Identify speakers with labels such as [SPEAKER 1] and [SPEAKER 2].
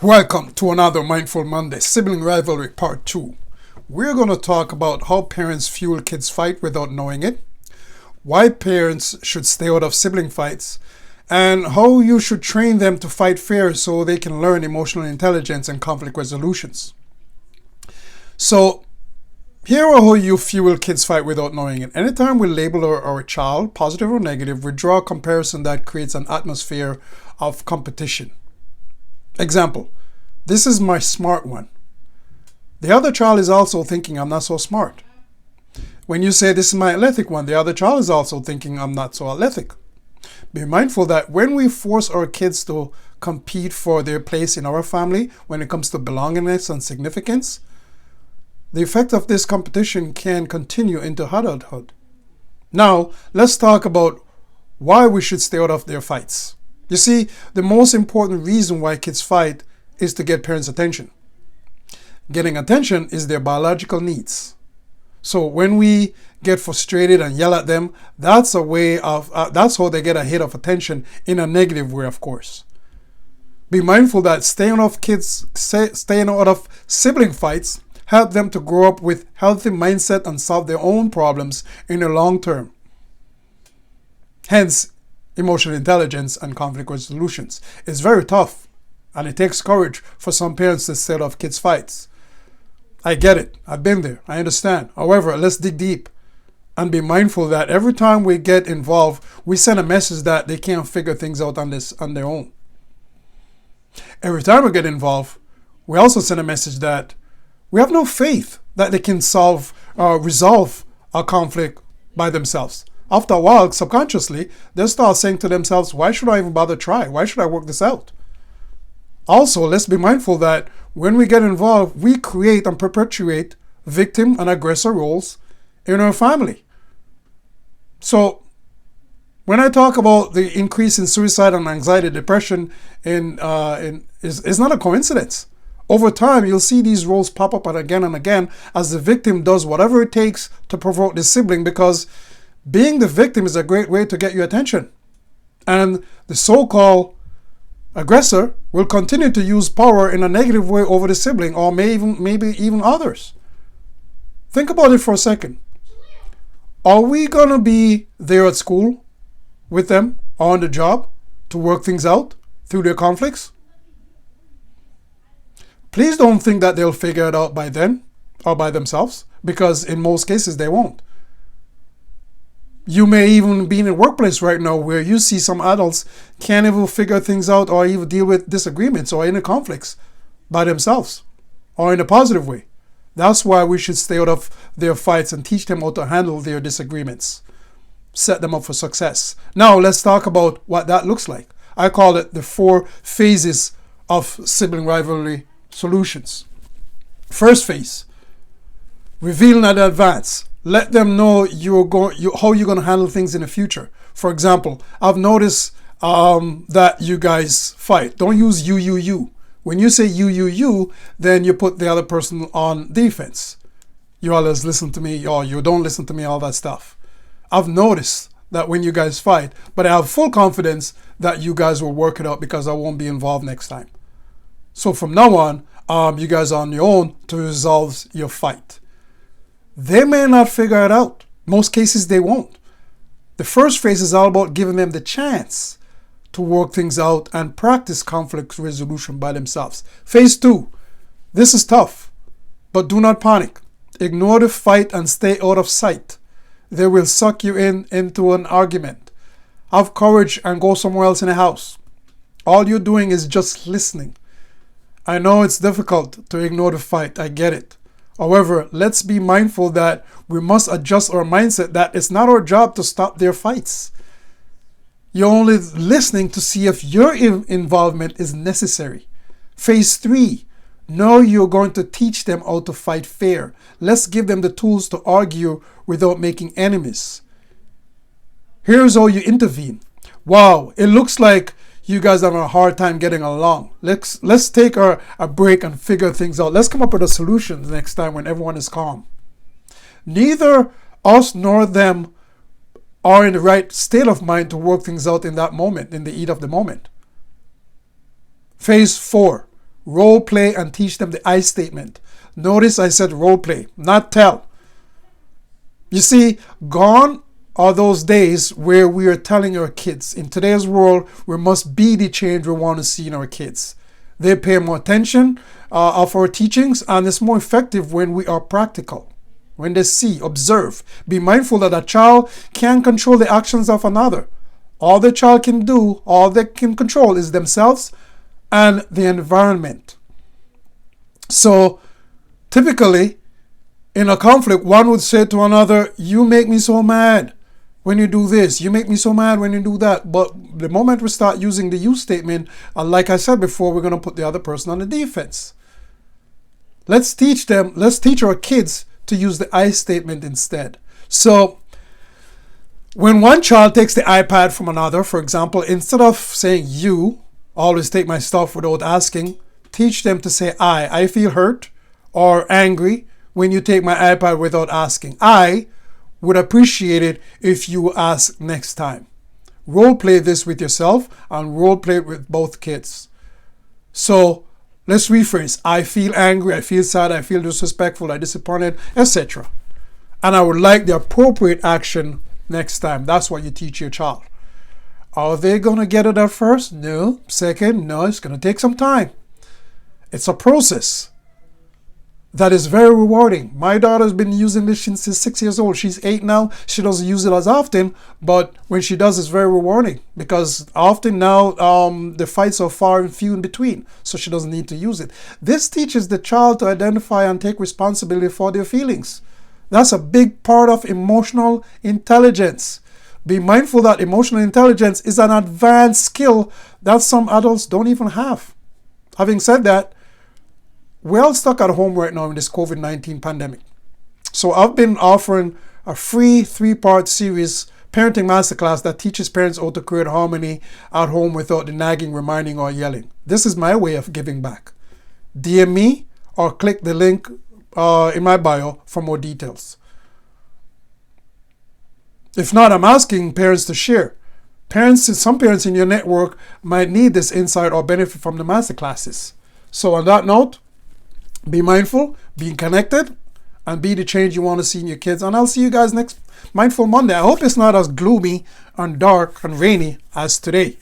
[SPEAKER 1] Welcome to another Mindful Monday, Sibling Rivalry Part 2. We're going to talk about how parents fuel kids' fight without knowing it, why parents should stay out of sibling fights, and how you should train them to fight fair so they can learn emotional intelligence and conflict resolutions. So, here are how you fuel kids' fight without knowing it. Anytime we label our child, positive or negative, we draw a comparison that creates an atmosphere of competition. Example, this is my smart one. The other child is also thinking I'm not so smart. When you say this is my athletic one, the other child is also thinking I'm not so athletic. Be mindful that when we force our kids to compete for their place in our family, when it comes to belongingness and significance, the effect of this competition can continue into adulthood. Now, let's talk about why we should stay out of their fights. You see, the most important reason why kids fight is to get parents' attention. Getting attention is their biological needs. So when we get frustrated and yell at them, that's how they get a hit of attention in a negative way, of course. Be mindful that staying out of sibling fights help them to grow up with healthy mindset and solve their own problems in the long term. Hence, emotional intelligence and conflict resolutions. It's very tough, and it takes courage for some parents to stay out of kids' fights. I get it. I've been there. I understand. However, let's dig deep and be mindful that every time we get involved, we send a message that they can't figure things out on their own. Every time we get involved, we also send a message that we have no faith that they can resolve a conflict by themselves. After a while, subconsciously, they'll start saying to themselves, why should I even bother try? Why should I work this out? Also, let's be mindful that when we get involved, we create and perpetuate victim and aggressor roles in our family. So, when I talk about the increase in suicide and anxiety, depression, it's not a coincidence. Over time, you'll see these roles pop up and again as the victim does whatever it takes to provoke the sibling, because being the victim is a great way to get your attention. And the so-called aggressor will continue to use power in a negative way over the sibling, or maybe even others. Think about it for a second. Are we going to be there at school with them or on the job to work things out through their conflicts? Please don't think that they'll figure it out by then or by themselves, because in most cases they won't. You may even be in a workplace right now where you see some adults can't even figure things out or even deal with disagreements or inner conflicts by themselves or in a positive way. That's why we should stay out of their fights and teach them how to handle their disagreements. Set them up for success. Now let's talk about what that looks like. I call it the 4 phases of sibling rivalry solutions. First phase, reveal in advance. Let them know how you're going to handle things in the future. For example, I've noticed that you guys fight. Don't use you. When you say you, then you put the other person on defense. You always listen to me, or you don't listen to me, all that stuff. I've noticed that when you guys fight, but I have full confidence that you guys will work it out because I won't be involved next time. So from now on, you guys are on your own to resolve your fight. They may not figure it out. Most cases they won't. The first phase is all about giving them the chance to work things out and practice conflict resolution by themselves. Phase 2. This is tough, but do not panic. Ignore the fight and stay out of sight. They will suck you into an argument. Have courage and go somewhere else in the house. All you're doing is just listening. I know it's difficult to ignore the fight. I get it. However, let's be mindful that we must adjust our mindset that it's not our job to stop their fights. You're only listening to see if your involvement is necessary. Phase 3, know you're going to teach them how to fight fair. Let's give them the tools to argue without making enemies. Here's how you intervene. Wow, it looks like you guys are having a hard time getting along. Let's take a break and figure things out. Let's come up with a solution next time when everyone is calm. Neither us nor them are in the right state of mind to work things out in that moment, in the heat of the moment. Phase 4, Role play and teach them the I statement. Notice I said role play, not tell. You see, gone are those days where we are telling our kids. In today's world, we must be the change we want to see in our kids. They pay more attention of our teachings, and it's more effective when we are practical. When they see, observe, be mindful that a child can't control the actions of another. All the child can do, all they can control is themselves and the environment. So typically, in a conflict, one would say to another, you make me so mad when you do this. You make me so mad when you do that. But the moment we start using the you statement, like I said before, we're going to put the other person on the defense. Let's teach our kids to use the I statement instead. So when one child takes the iPad from another, for example, instead of saying you, always take my stuff without asking, teach them to say I feel hurt or angry when you take my iPad without asking. I would appreciate it if you ask next time. Role play this with yourself and role play it with both kids. So let's rephrase. I feel angry, I feel sad, I feel disrespectful, I'm disappointed, etc. And I would like the appropriate action next time. That's what you teach your child. Are they going to get it at first? No. Second? No. It's going to take some time. It's a process that is very rewarding. My daughter's been using this since she's 6 years old. She's 8 now. She doesn't use it as often, but when she does, it's very rewarding because often now the fights are far and few in between, so she doesn't need to use it. This teaches the child to identify and take responsibility for their feelings. That's a big part of emotional intelligence. Be mindful that emotional intelligence is an advanced skill that some adults don't even have. Having said that, we're all stuck at home right now in this COVID-19 pandemic. So I've been offering a free 3-part series, parenting masterclass, that teaches parents how to create harmony at home without the nagging, reminding, or yelling. This is my way of giving back. DM me or click the link in my bio for more details. If not, I'm asking parents to share. Some parents in your network might need this insight or benefit from the masterclasses. So on that note, be mindful, be connected, and be the change you want to see in your kids. And I'll see you guys next Mindful Monday. I hope it's not as gloomy and dark and rainy as today.